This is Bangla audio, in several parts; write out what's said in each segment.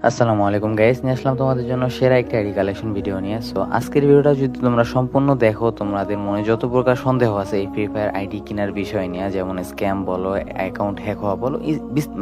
আসসালামু আলাইকুম গাইস, নিয়ে আসলাম তোমাদের জন্য সেরা একটা আইডি কালেকশন ভিডিও নিয়ে। সো আজকের ভিডিওটা যদি তোমরা সম্পূর্ণ দেখো, তোমাদের মনে যত প্রকার সন্দেহ আছে এই ফ্রি ফায়ার আইডি কেনার বিষয় নিয়ে, যেমন স্ক্যাম বলো, অ্যাকাউন্ট হ্যাক হওয়া বলো,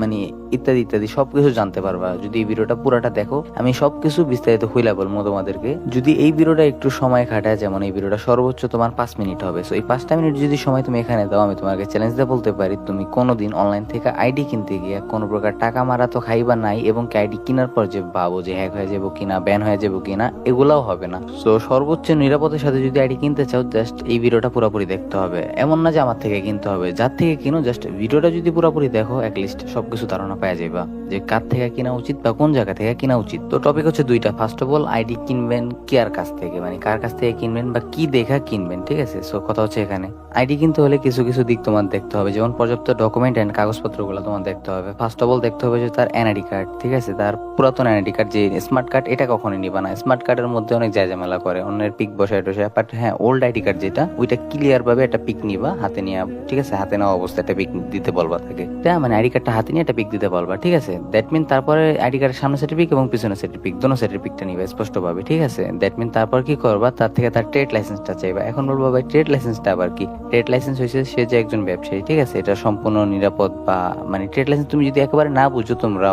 মানে ইত্যাদি ইত্যাদি সবকিছু জানতে পারবা যদি এই ভিডিওটা পুরাটা দেখো। আমি সবকিছু বিস্তারিত খুইলা বলবো তোমাদেরকে। যদি এই ভিডিওটা একটু সময় খাটায়, যেমন এই ভিডিওটা সর্বোচ্চ তোমার 5 মিনিট হবে, সো এই 5টা মিনিট যদি সময় তুমি এখানে দাও, আমি তোমাকে চ্যালেঞ্জ দিয়ে বলতে পারি তুমি কোনোদিন অনলাইন থেকে আইডি কিনতে গিয়ে কোনো প্রকার টাকা মারা তো খাইবা নাই, এবং আইডি কেনার পর যে ভাবো যে হ্যাক হয়ে যাবো কিনা, ব্যান হয়ে যাবো কিনা, এগুলাও হবে না। সো সর্বোচ্চ নিরাপদের সাথে যদি আইডি কিনতে চাও, জাস্ট এই ভিডিওটা পুরোপুরি দেখতে হবে। এমন না যে আমার থেকে কিনতে হবে, যার থেকে কিনো জাস্ট ভিডিওটা যদি পুরোপুরি দেখো, লিস্ট সবকিছু ধারণা পাওয়া যাবে যে কার থেকে কিনা উচিত বা কোন জায়গা থেকে কিনা উচিত। তো টপিক হচ্ছে দুইটা। ফার্স্ট অফ অল, আইডি কিনবেন কার কাছ থেকে, মানে কার কাছ থেকে কিনবেন বা কি দেখা কিনবেন, ঠিক আছে? সো কথা হচ্ছে এখানে আইডি কিনতে হলে কিছু কিছু দিক তোমার দেখতে হবে, যেমন পর্যাপ্ত ডকুমেন্ট এন্ড কাগজপত্রগুলো তোমার দেখতে হবে। ফার্স্ট অফ অল দেখতে হবে যে তার এনআইডি কার্ড, ঠিক আছে? তার পুরাতন এনআইডি কার্ড, যে স্মার্ট কার্ড, এটা কখনোই নিবা না। স্মার্ট কার্ডের মধ্যে অনেক ঝামেলা করে, অন্যের পিক বসায় টসায়। বাট হ্যাঁ, ওল্ড আইডি কার্ড যেটা, ওইটা ক্লিয়ার ভাবে একটা পিক নিবা, হাতে নিয়ে, ঠিক আছে? হাতে নেওয়া অবস্থায় একটা পিক দিতে বলবা তাকে, মানে আইডি কার্ডটা হাতে নিয়ে একটা পিক দিতে বলবা, ঠিক আছে? দ্যাট মিন তারপরে আইডি কার্ডের সামনে সেটের পিক এবং পিছনে সেটের পিক, দোনো সেটের পিকটা নিবা স্পষ্ট ভাবে, ঠিক আছে? দ্যাট মিন তারপর কি করবা, তার থেকে তার ট্রেড লাইসেন্সটা চাইবা। এখন বলবো ভাই, ট্রেড লাইসেন্সটা আবার কি? ট্রেড লাইসেন্স হয়েছে সে যে একজন ব্যবসায়ী, ঠিক আছে? এটা সম্পূর্ণ নিরাপদ, বা মানে ট্রেড লাইসেন্স তুমি যদি একেবারে না বুঝো, তোমরা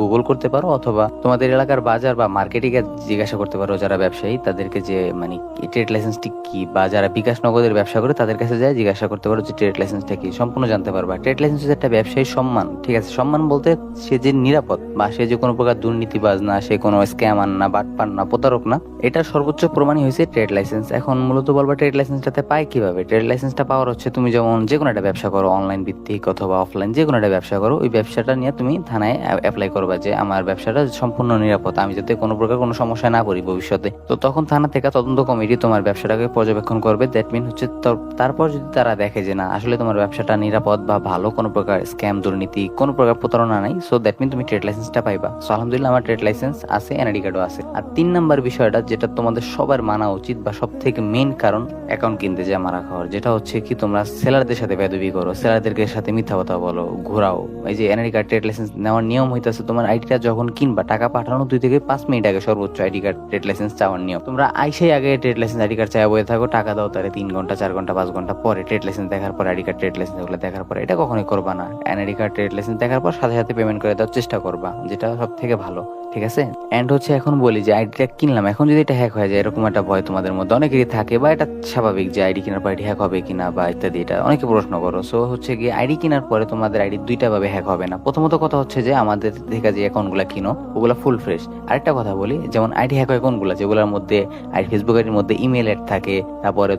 গুগল করতে পারো, অথবা তোমাদের এলাকার বাজার বা মার্কেটিং এ জিজ্ঞাসা করতে পারো যারা ব্যবসায়ী তাদেরকে, যে মানে ট্রেড লাইসেন্সটি কি, বা যারা বিকাশ নগদের ব্যবসা করে তাদের কাছে যায় জিজ্ঞাসা করতে পারো যে ট্রেড লাইসেন্সটা কি, সম্পূর্ণ জানতে পারবা। ট্রেড লাইসেন্স হচ্ছে একটা ব্যবসায়ীর সম্মান, ঠিক আছে? সম্মান বলতে সে যে নিরাপদ, বা সে যে কোনো প্রকার দুর্নীতিবাজ না, সে কোনো স্ক্যামার না, বাটপার না, প্রতারক না, এটা সর্বোচ্চ প্রমাণই হয়েছে ট্রেড লাইসেন্স। এখন মূলত বলবা ট্রেড লাইসেন্সটাতে পায় কিভাবে? ট্রেড লাইসেন্সটা পাওয়ার হচ্ছে, তুমি যেমন যে কোনো একটা ব্যবসা করো, অনলাইন ভিত্তিক অথবা অফলাইন, যে কোনো একটা ব্যবসা করো, ওই ব্যবসাটা নিয়ে তুমি থানায় অ্যাপ্লাই করবা যে আমার ব্যবসাটা সম্পূর্ণ নিরাপদ, আমি যাতে কোনো প্রকার কোনো সমস্যা না করি ভবিষ্যতে। তো তখন থানা থেকে তদন্ত কমিটি তোমার ব্যবসাটাকে পর্যবেক্ষণ করবে। দ্যাট মিন হচ্ছে তারপর যদি তারা দেখে যে না, আসলে তোমার ব্যবসাটা নিরাপদ বা ভালো, কোনো প্রকার স্ক্যাম, দুর্নীতি, কোনো প্রকার প্রতারণা নাই, সো দ্যাট মিন তুমি ট্রেড লাইসেন্সটা পাইবা। সো আলহামদুলিল্লাহ, আমার ট্রেড লাইসেন্স আছে, এনআইডি কার্ডও আছে। আর 3 নাম্বার বিষয়টা যেটা তোমাদের সবার মানা উচিত, বা সব থেকে মেইন কারণ অ্যাকাউন্ট কিনতে যা মারা খাওয়ার, যেটা হচ্ছে কি তোমরা সেলারদের সাথে বেদবি করো, সেলারদেরকে সাথে মিথ্যা কথা বলো, ঘোরাও। এই যে এনআইডি কার্ড, ট্রেড লাইসেন্স নেওয়ার নিয়ম হইতেছে, তোমার আইডিটা যখন কিনবা, টাকা পাঠানো 2 থেকে 5 মিনিট আগে সর্বোচ্চ আইডি কার্ড, ট্রেড লাইসেন্স চাওয়ার নিয়ম। তোমরা আইসাই আগে ট্রেড লাইসেন্স, আইডি কার্ড চাওয়া বয়ে থাকো, টাকা দাও তারে 3 ঘন্টা 4 ঘন্টা 5 ঘন্টা পরে ট্রেড লাইসেন্স দেখার পর, আইডি কার্ড, ট্রেড লাইসেন্স এগুলো দেখার পরে। এটা কখনোই করবা না। এনআইডি কার্ড, ট্রেড লাইসেন্স দেখার পর সাথে সাথে পেমেন্ট করে দেওয়ার চেষ্টা করবা, যেটা সব থেকে ভালো, ঠিক আছে? এন্ড হচ্ছে, এখন বলি যে আইডিটা কিনলাম, এখন যদি এটা হ্যাক হয়ে যায়, এরকম একটা ভয় তোমাদের মধ্যে অনেকেরই থাকে, বা এটা স্বাভাবিক যে আইডি কেনার পর আইডি হ্যাক হবে কিনা বা ইত্যাদি, এটা অনেকে প্রশ্ন করো। সো হচ্ছে গিয়ে আইডি কেনার পরে তোমাদের আইডি দুইটা ভাবে হ্যাক হবে না। প্রথমত কথা হচ্ছে যে আমাদের থেকে যে অ্যাকাউন্ট গুলা কিনো, ওগুলা ফুল ফ্রেশ। আরেকটা কথা বলি, যেমন আইডি হ্যাক হয় কোনগুলা, যেগুলোর মধ্যে ফেসবুক আইডির মধ্যে ইমেল অ্যাড থাকে, তারপরে